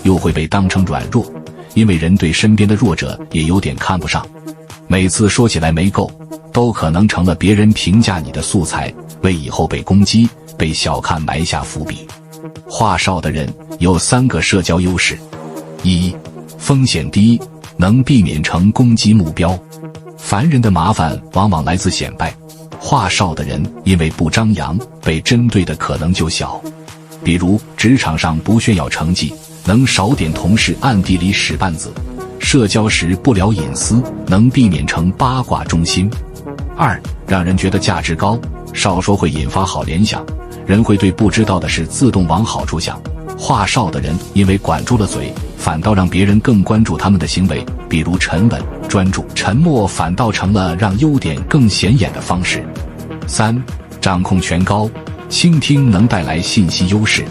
又会被当成软弱，因为人对身边的弱者也有点看不上，每次说起来没够，都可能成了别人评价你的素材，为以后被攻击、被小看埋下伏笔。话少的人有3个社交优势：一、风险低，能避免成攻击目标。凡人的麻烦往往来自显摆，话少的人因为不张扬，被针对的可能就小。比如职场上不炫耀成绩，能少点同事暗地里使绊子；社交时不聊隐私，能避免成八卦中心。2、让人觉得价值高，少说会引发好联想，人会对不知道的事自动往好处想。话少的人因为管住了嘴，反倒让别人更关注他们的行为，比如沉稳、专注，沉默反倒成了让优点更显眼的方式。3、掌控权高，倾听能带来信息优势。